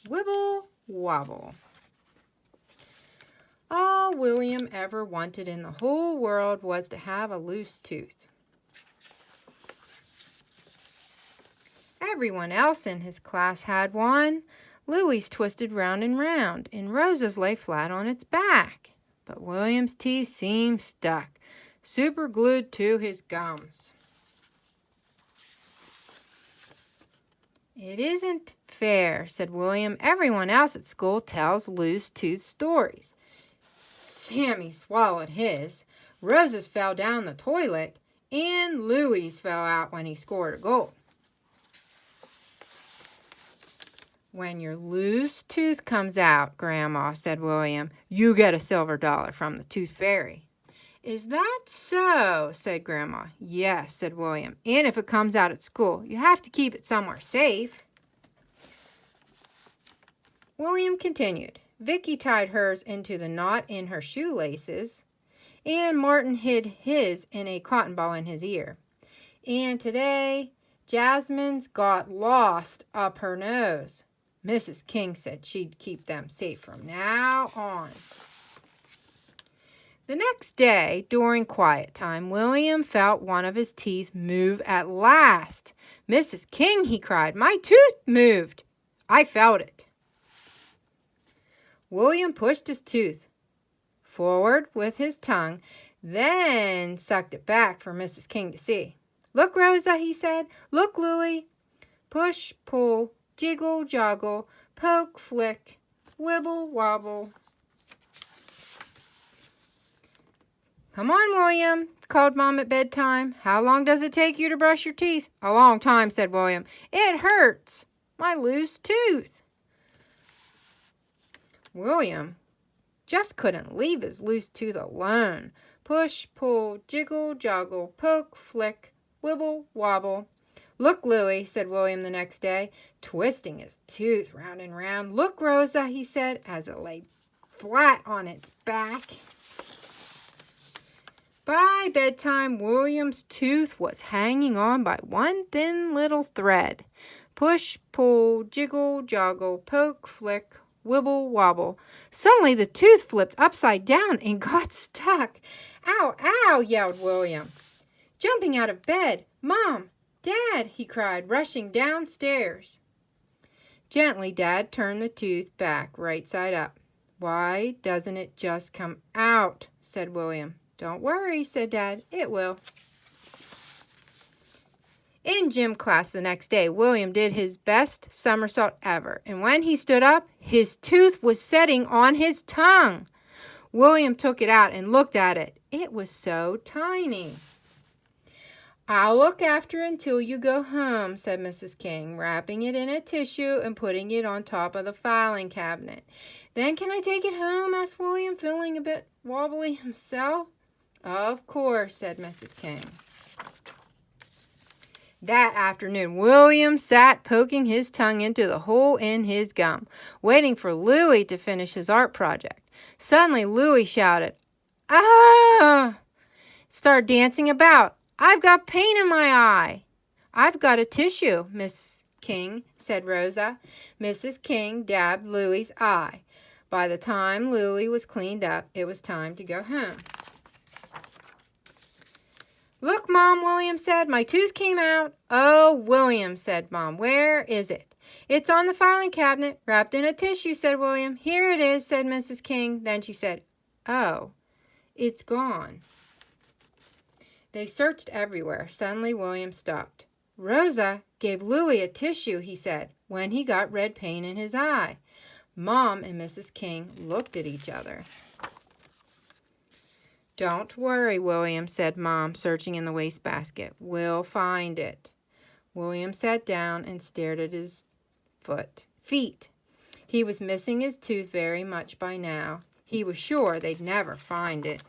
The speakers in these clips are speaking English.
Wibble Wobble. All William ever wanted in the whole world was to have a loose tooth. Everyone else in his class had one. Louie's twisted round and Rosa's lay flat on its back. But William's teeth seemed stuck, super glued to his gums. "It isn't fair," said William. "Everyone else at school tells loose-tooth stories. Sammy swallowed his, Rosa's fell down the toilet, and Louie's fell out when he scored a goal." "When your loose tooth comes out, Grandma," said William, "you get a silver dollar from the tooth fairy." "Is that so?" said Grandma. "Yes," said William. "And if it comes out at school, you have to keep it somewhere safe." William continued. Vicky tied hers into the knot in her shoelaces, and Martin hid his in a cotton ball in his ear. And today, Jasmine's got lost up her nose. Mrs. King said she'd keep them safe from now on. The next day, during quiet time, William felt one of his teeth move at last. "Mrs. King," he cried, "my tooth moved." "I felt it." William pushed his tooth forward with his tongue, then sucked it back for Mrs. King to see. "Look, Rosa," he said. "Look, Louie. Push, pull, jiggle, joggle, poke, flick, wibble, wobble." "Come on, William," called Mom at bedtime. "How long does it take you to brush your teeth?" "A long time," said William. "It hurts. My loose tooth." William just couldn't leave his loose tooth alone. Push, pull, jiggle, joggle, poke, flick, wibble, wobble. "Look, Louie," said William the next day, twisting his tooth round and round. "Look, Rosa," he said, as it lay flat on its back. By bedtime, William's tooth was hanging on by one thin little thread. Push, pull, jiggle, joggle, poke, flick, wibble, wobble. Suddenly the tooth flipped upside down and got stuck. "Ow, ow," yelled William, jumping out of bed. "Mom, Dad," he cried, rushing downstairs. Gently, Dad turned the tooth back right side up. "Why doesn't it just come out?" said William. "Don't worry," said Dad. "It will." In gym class the next day, William did his best somersault ever, and when he stood up, his tooth was setting on his tongue. William took it out and looked at it. It was so tiny. "I'll look after it until you go home," said Mrs. King, wrapping it in a tissue and putting it on top of the filing cabinet. "Then can I take it home?" asked William, feeling a bit wobbly himself. "Of course," said Mrs. King. That afternoon, William sat poking his tongue into the hole in his gum, waiting for Louie to finish his art project. Suddenly, Louie shouted, "Ah!" Started dancing about. "I've got pain in my eye." "I've got a tissue, Miss King," said Rosa. Mrs. King dabbed Louie's eye. By the time Louie was cleaned up, it was time to go home. "Look, Mom," William said, "my tooth came out." "Oh, William," said Mom, "where is it?" "It's on the filing cabinet, wrapped in a tissue," said William. "Here it is," said Mrs. King. Then she said, "Oh, it's gone." They searched everywhere. Suddenly, William stopped. "Rosa gave Louie a tissue," he said, when he got red paint in his eye. Mom and Mrs. King looked at each other. "Don't worry, William," said Mom, searching in the wastebasket. "We'll find it." William sat down and stared at his feet. He was missing his tooth very much by now. He was sure they'd never find it.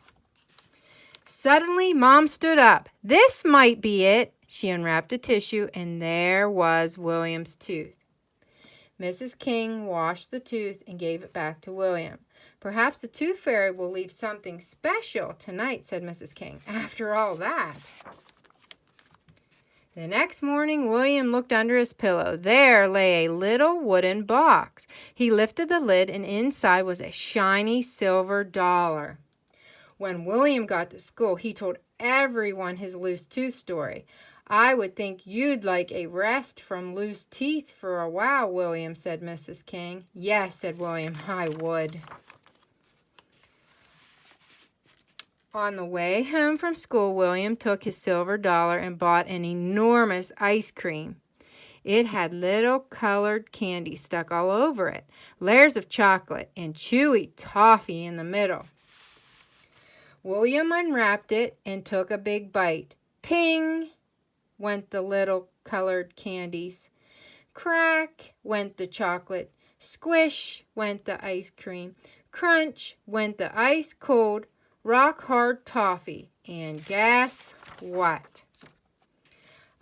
Suddenly, Mom stood up. "This might be it." She unwrapped a tissue, and there was William's tooth. Mrs. King washed the tooth and gave it back to William. "Perhaps the tooth fairy will leave something special tonight," said Mrs. King. "After all that." The next morning, William looked under his pillow. There lay a little wooden box. He lifted the lid, and inside was a shiny silver dollar. When William got to school, he told everyone his loose tooth story. I would think you'd like a rest from loose teeth for a while, William, said Mrs. King. Yes, said William, I would. On the way home from school, William took his silver dollar and bought an enormous ice cream. It had little colored candy stuck all over it, layers of chocolate, and chewy toffee in the middle. William unwrapped it and took a big bite. Ping! Went the little colored candies. Crack! Went the chocolate. Squish! Went the ice cream. Crunch! Went the ice-cold, rock-hard toffee. And guess what?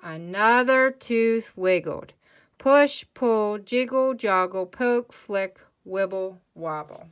Another tooth wiggled. Push, pull, jiggle, joggle, poke, flick, wibble, wobble.